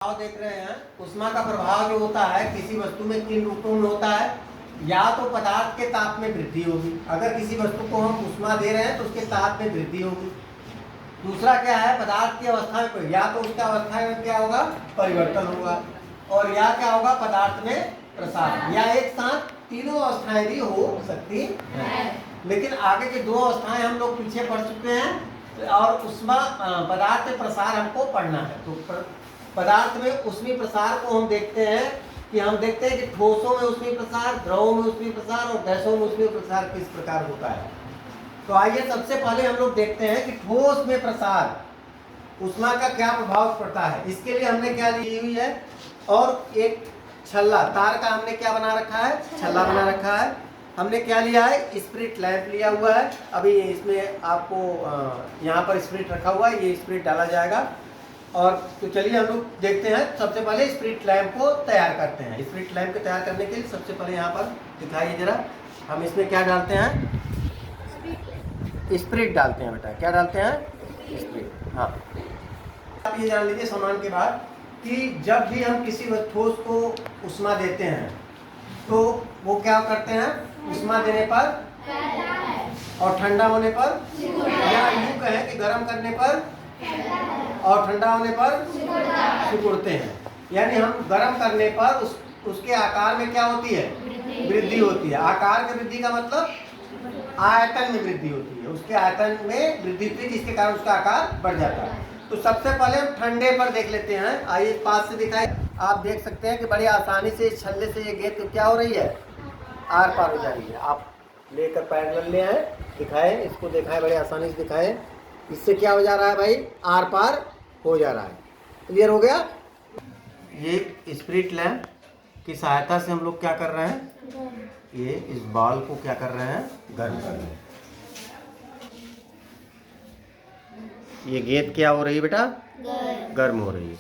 प्रभाव देख रहे हैं। ऊष्मा का प्रभाव जो होता है किसी वस्तु में किन रूपों में होता है, या तो पदार्थ के ताप में वृद्धि होगी, अगर किसी वस्तु को हम ऊष्मा दे रहे हैं तो उसके ताप में वृद्धि होगी। दूसरा क्या है, पदार्थ की अवस्था में या तो उसका अवस्था में क्या होगा, परिवर्तन होगा, और या क्या होगा, पदार्थ में प्रसार, या एक साथ तीनों अवस्थाएं भी हो सकती हैं। लेकिन आगे की दो अवस्थाएं हम लोग पीछे पढ़ चुके हैं, और ऊष्मा पदार्थ में प्रसार हमको पढ़ना है। तो पदार्थ में ऊष्मीय प्रसार को हम देखते हैं कि ठोसों में ऊष्मीय प्रसार, द्रवों में ऊष्मीय प्रसार और गैसों में ऊष्मीय प्रसार किस प्रकार होता है। तो आइए सबसे पहले हम लोग देखते हैं कि ठोस में प्रसार ऊष्मा का क्या प्रभाव पड़ता है। इसके लिए हमने क्या ली हुई है, और एक छल्ला तार का हमने क्या बना रखा है, छल्ला बना रखा है। हमने क्या लिया है, स्पिरिट लैंप लिया हुआ है। अभी इसमें आपको यहाँ पर स्पिरिट रखा हुआ है, ये स्पिरिट डाला जाएगा। और तो चलिए हम लोग देखते हैं, सबसे पहले स्पिरिट लैंप को तैयार करते हैं। स्पिरिट लैंप को तैयार करने के लिए सबसे पहले यहाँ पर दिखाइए जरा, हम इसमें क्या डालते हैं, स्पिरिट डालते हैं। बेटा क्या डालते हैं, स्पिरिट। हाँ, आप ये जान लीजिए सामान के बाद कि जब भी हम किसी ठोस को ऊष्मा देते हैं तो वो क्या करते हैं, ऊष्मा देने पर और ठंडा होने पर, या यूँ कहें कि गर्म करने पर और ठंडा होने पर सिकुड़ते हैं। यानी हम गर्म करने पर उसके आकार में क्या होती है, वृद्धि होती है। आकार की वृद्धि का मतलब आयतन में वृद्धि होती है, उसके आयतन में वृद्धि होती है, जिसके कारण उसका आकार बढ़ जाता है। तो सबसे पहले हम ठंडे पर देख लेते हैं। आइए पास से दिखाए, आप देख सकते हैं कि बड़ी आसानी से इस छल्ले से ये गेंद क्या हो रही है, आर पार हो जा रही है। आप लेकर पैरेलल ले आए, दिखाएं, इसको दिखाएं, बड़ी आसानी से दिखाएं। इससे क्या हो जा रहा है भाई, आर पार हो जा रहा है। क्लियर हो गया। ये स्पिरिट लैंप की सहायता से हम लोग क्या कर रहे हैं, ये इस बॉल को क्या कर रहे हैं, गर्म कर रहे हैं। ये गेंद क्या हो रही है बेटा, गर्म हो रही है।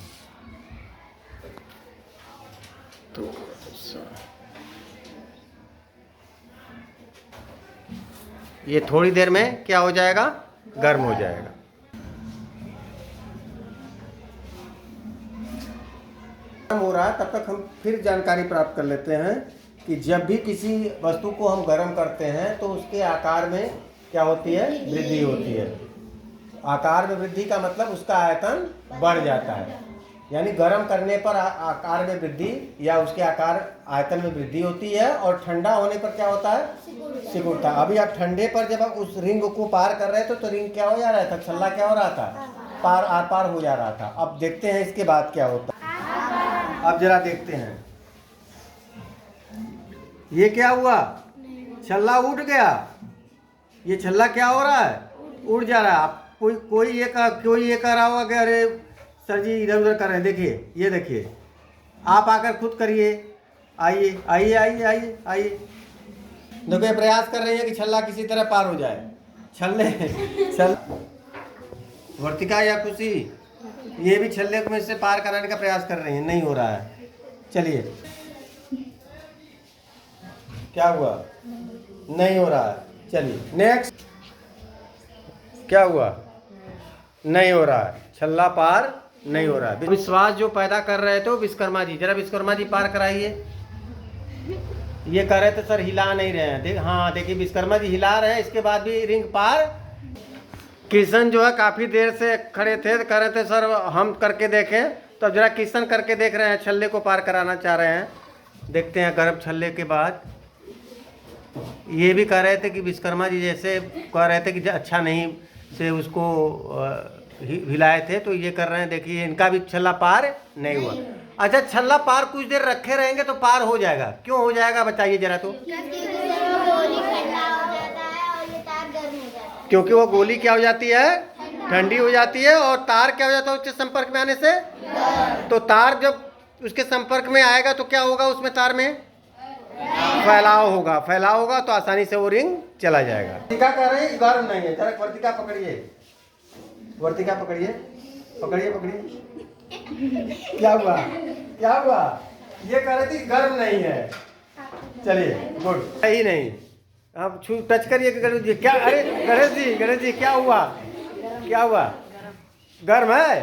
तो ये थोड़ी देर में क्या हो जाएगा, गर्म हो जाएगा। गर्म हो रहा है, तब तक हम फिर जानकारी प्राप्त कर लेते हैं कि जब भी किसी वस्तु को हम गर्म करते हैं तो उसके आकार में क्या होती है, वृद्धि होती है। आकार में वृद्धि का मतलब उसका आयतन बढ़ जाता है। यानी गर्म करने पर आकार में वृद्धि या उसके आकार आयतन में वृद्धि होती है, और ठंडा होने पर क्या होता है, सिकुड़ता है। अभी आप ठंडे पर जब आप उस रिंग को पार कर रहे थे तो रिंग क्या हो जा रहा था, छल्ला क्या हो रहा था, पार आर पार हो जा रहा था। अब देखते हैं इसके बाद क्या होता है। अब जरा देखते हैं, ये क्या हुआ, छल्ला उठ गया। ये छल्ला क्या हो रहा है, उड़ जा रहा है। आप कोई ये कह रहा होगा कि अरे सर जी इधर उधर कर रहे हैं। देखिए, ये देखिए, आप आकर खुद करिए। आइए आइए आइए आइए आइए, देखिए प्रयास कर रही है कि छल्ला किसी तरह पार हो जाए। छल वर्तिका या खुशी, ये भी छल्ले को इससे पार कराने का प्रयास कर रही है, नहीं हो रहा है। चलिए, क्या हुआ, नहीं हो रहा है। चलिए नेक्स्ट, क्या हुआ, नहीं हो रहा है, छल्ला पार नहीं हो रहा है। विश्वास जो पैदा कर रहे थे विश्वकर्मा जी, जरा विश्वकर्मा जी पार कराइए। ये कह रहे थे सर हिला नहीं रहे हैं। हाँ देखिए, विश्वकर्मा जी हिला रहे हैं, इसके बाद भी रिंग पार। किशन जो है काफी देर से खड़े थे, कह रहे थे सर हम करके देखें। तो अब जरा किशन करके देख रहे हैं, छल्ले को पार कराना चाह रहे हैं। देखते हैं गर्भ छल्ले के बाद। ये भी कह रहे थे कि विश्वकर्मा जी जैसे कह रहे थे कि अच्छा नहीं से उसको हिलाए थे, तो ये कर रहे हैं। देखिए इनका भी छल्ला पार नहीं हुआ। अच्छा, छल्ला पार कुछ देर रखे रहेंगे तो पार हो जाएगा। क्यों हो जाएगा बताइए जरा। तो क्योंकि वो गोली क्या हो जाती है, ठंडी हो जाती है, और तार क्या हो जाता है उसके संपर्क में आने से। तो तार जब उसके संपर्क में आएगा तो क्या होगा, उसमें तार में फैलाव होगा, तो आसानी से वो रिंग चला जाएगा। वर्तिका कह रहे हैं गर्म नहीं है। जरा वर्तिका पकड़िए, वर्तिका पकड़िए, पकड़िए पकड़िए। क्या हुआ, क्या हुआ, ये कह रहे थे गर्म नहीं है। चलिए गुड, सही नहीं। आप टच करिए गणेश जी। क्या, अरे गणेश जी क्या हुआ, क्या हुआ, गर्म है,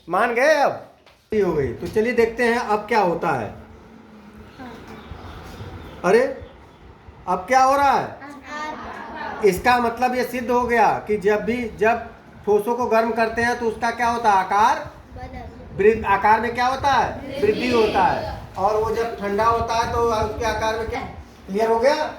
मान गए अब। हो गई। तो चलिए देखते हैं अब क्या होता है। अरे अब क्या हो रहा है? इसका मतलब ये सिद्ध हो गया कि जब ठोसों को गर्म करते हैं तो उसका क्या होता है? आकार में क्या होता है? वृद्धि होता है। और वो जब ठंडा होता है तो उसके आकार में क्या? क्लियर हो गया?